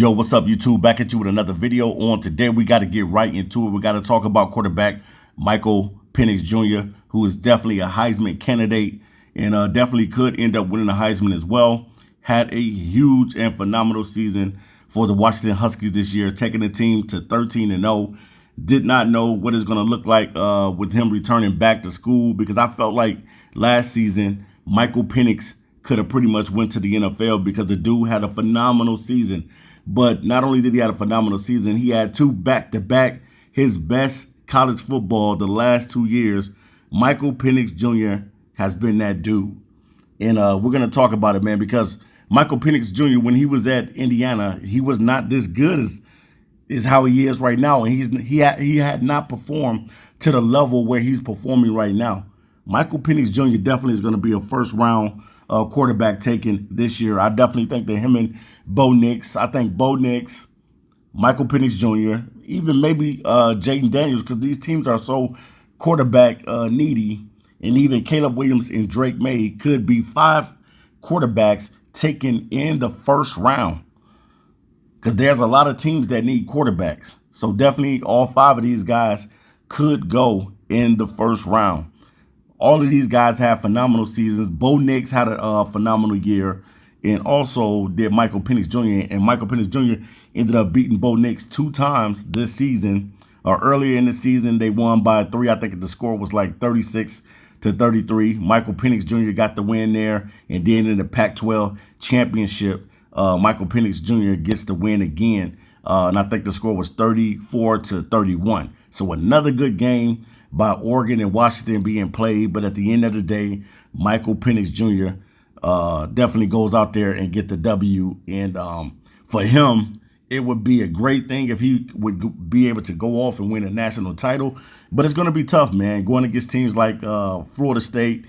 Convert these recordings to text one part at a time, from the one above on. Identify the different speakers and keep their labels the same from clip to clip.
Speaker 1: Yo, what's up, YouTube? Back at you with another video. On today, we got to get right into it. We got to talk about quarterback Michael Penix Jr., who is definitely a Heisman candidate and definitely could end up winning the Heisman as well. Had a huge and phenomenal season for the Washington Huskies this year, taking the team to 13-0. Did not know what it's going to look like with him returning back to school, because I felt like last season Michael Penix could have pretty much went to the NFL because the dude had a phenomenal season. But not only did he have a phenomenal season, he had two back-to-back, his best college football the last 2 years. Michael Penix Jr. has been that dude. And we're going to talk about it, man, because Michael Penix Jr., when he was at Indiana, he was not this good as how he is right now. And he had not performed to the level where he's performing right now. Michael Penix Jr. definitely is going to be a first-round quarterback taken this year. I definitely think that him and Bo Nix, Michael Penix Jr., even maybe Jaden Daniels, because these teams are so quarterback needy, and even Caleb Williams and Drake May could be 5 quarterbacks taken in the first round, because there's a lot of teams that need quarterbacks. So definitely all 5 of these guys could go in the first round. All of these guys have phenomenal seasons. Bo Nix had a phenomenal year, and also did Michael Penix Jr. And Michael Penix Jr. ended up beating Bo Nix 2 times this season. Earlier in the season, they won by 3. I think the score was like 36-33. Michael Penix Jr. got the win there. And then in the Pac-12 championship, Michael Penix Jr. gets the win again. And I think the score was 34-31. So another good game by Oregon and Washington being played. But at the end of the day, Michael Penix Jr. Definitely goes out there and get the W. And for him, it would be a great thing if he would be able to go off and win a national title. But it's going to be tough, man, going against teams like Florida State,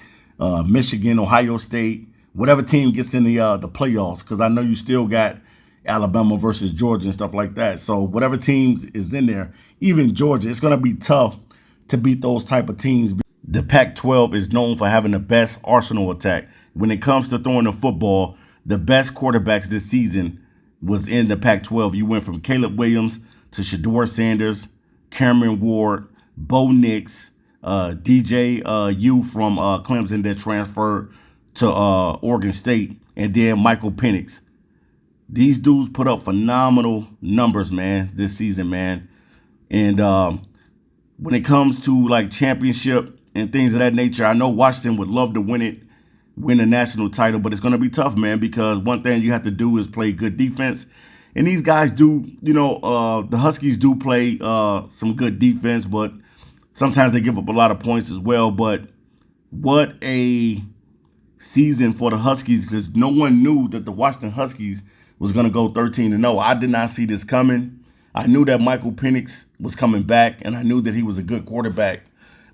Speaker 1: Michigan, Ohio State, whatever team gets in the playoffs, because I know you still got Alabama versus Georgia and stuff like that. So whatever teams is in there, even Georgia, it's going to be tough to beat those type of teams. The Pac-12 is known for having the best arsenal attack. When it comes to throwing the football, the best quarterbacks this season was in the Pac-12. You went from Caleb Williams to Shedeur Sanders, Cameron Ward, Bo Nix, DJ U from Clemson that transferred to Oregon State, and then Michael Penix. These dudes put up phenomenal numbers, man, this season, man. And when it comes to like championship and things of that nature, I know Washington would love to win a national title, but it's going to be tough, man, because one thing you have to do is play good defense. And these guys do, the Huskies do play some good defense, but sometimes they give up a lot of points as well. But what a season for the Huskies, because no one knew that the Washington Huskies was going to go 13-0. I did not see this coming. I knew that Michael Penix was coming back, and I knew that he was a good quarterback,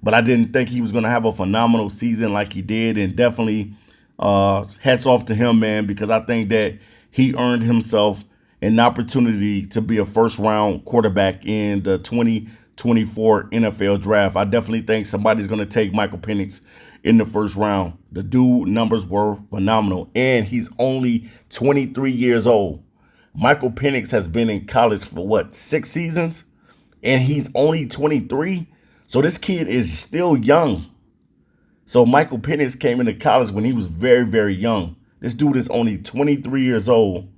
Speaker 1: but I didn't think he was going to have a phenomenal season like he did. And definitely hats off to him, man, because I think that he earned himself an opportunity to be a first-round quarterback in the 2024 NFL draft. I definitely think somebody's going to take Michael Penix in the first round. The dude numbers were phenomenal, and he's only 23 years old. Michael Penix has been in college for, what, 6 seasons? And he's only 23? So this kid is still young. So Michael Penix came into college when he was very, very young. This dude is only 23 years old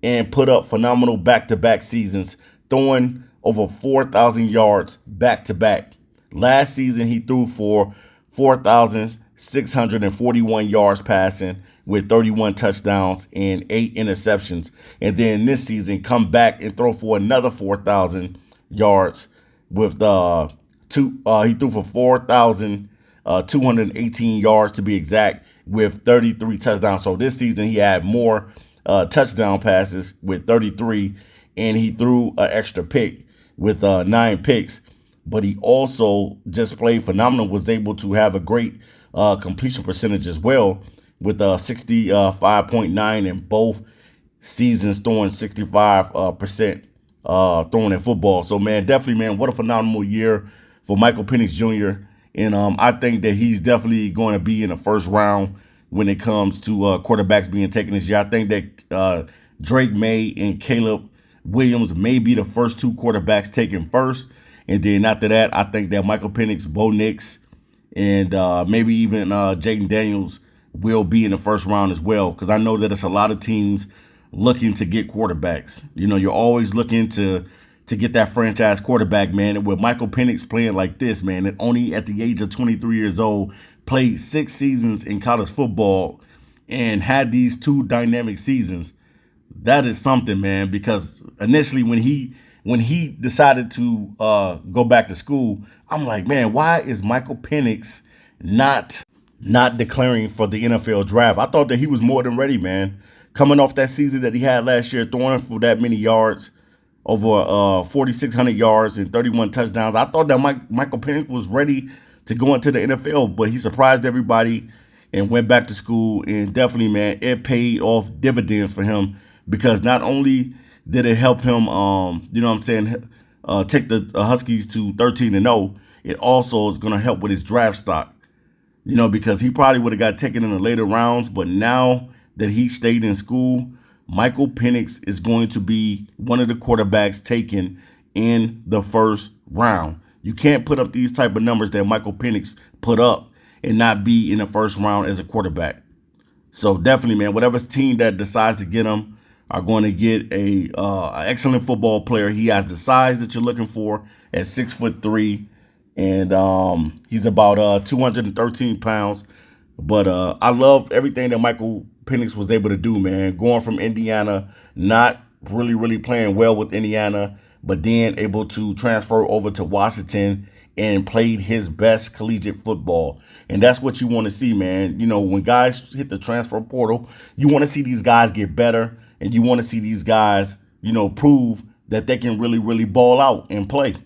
Speaker 1: and put up phenomenal back-to-back seasons, throwing over 4,000 yards back-to-back. Last season, he threw for 4,641 yards passing, with 31 touchdowns and 8 interceptions. And then this season, come back and throw for another 4,000 yards with he threw for 4,218 yards to be exact, with 33 touchdowns. So this season, he had more touchdown passes with 33, and he threw an extra pick with 9 picks. But he also just played phenomenal, was able to have a great completion percentage as well, with 65.9 in both seasons, throwing 65% throwing in football. So, man, definitely, man, what a phenomenal year for Michael Penix Jr. And I think that he's definitely going to be in the first round when it comes to quarterbacks being taken this year. I think that Drake May and Caleb Williams may be the first two quarterbacks taken first. And then after that, I think that Michael Penix, Bo Nix, and maybe even Jaden Daniels will be in the first round as well. Because I know that it's a lot of teams looking to get quarterbacks. You know, you're always looking to get that franchise quarterback, man. And with Michael Penix playing like this, man, and only at the age of 23 years old, played 6 seasons in college football and had these 2 dynamic seasons, that is something, man. Because initially when he decided to go back to school, I'm like, man, why is Michael Penix not declaring for the NFL draft? I thought that he was more than ready, man. Coming off that season that he had last year, throwing for that many yards, over 4,600 yards and 31 touchdowns. I thought that Michael Penix was ready to go into the NFL, but he surprised everybody and went back to school. And definitely, man, it paid off dividends for him, because not only did it help him, you know what I'm saying, take the Huskies to 13-0, it also is going to help with his draft stock. You know, because he probably would have got taken in the later rounds, but now that he stayed in school, Michael Penix is going to be one of the quarterbacks taken in the first round. You can't put up these type of numbers that Michael Penix put up and not be in the first round as a quarterback. So definitely, man, whatever team that decides to get him are going to get a excellent football player. He has the size that you're looking for at 6'3", and he's about 213 pounds. But I love everything that Michael Penix was able to do, man. Going from Indiana, not really playing well with Indiana, but then able to transfer over to Washington and played his best collegiate football. And that's what you want to see, man. You know, when guys hit the transfer portal, you want to see these guys get better, and you want to see these guys, you know, prove that they can really ball out and play.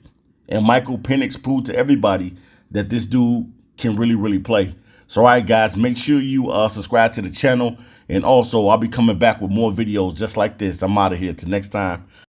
Speaker 1: And Michael Penix proved to everybody that this dude can really play. So, all right, guys, make sure you subscribe to the channel. And also, I'll be coming back with more videos just like this. I'm out of here. Till next time.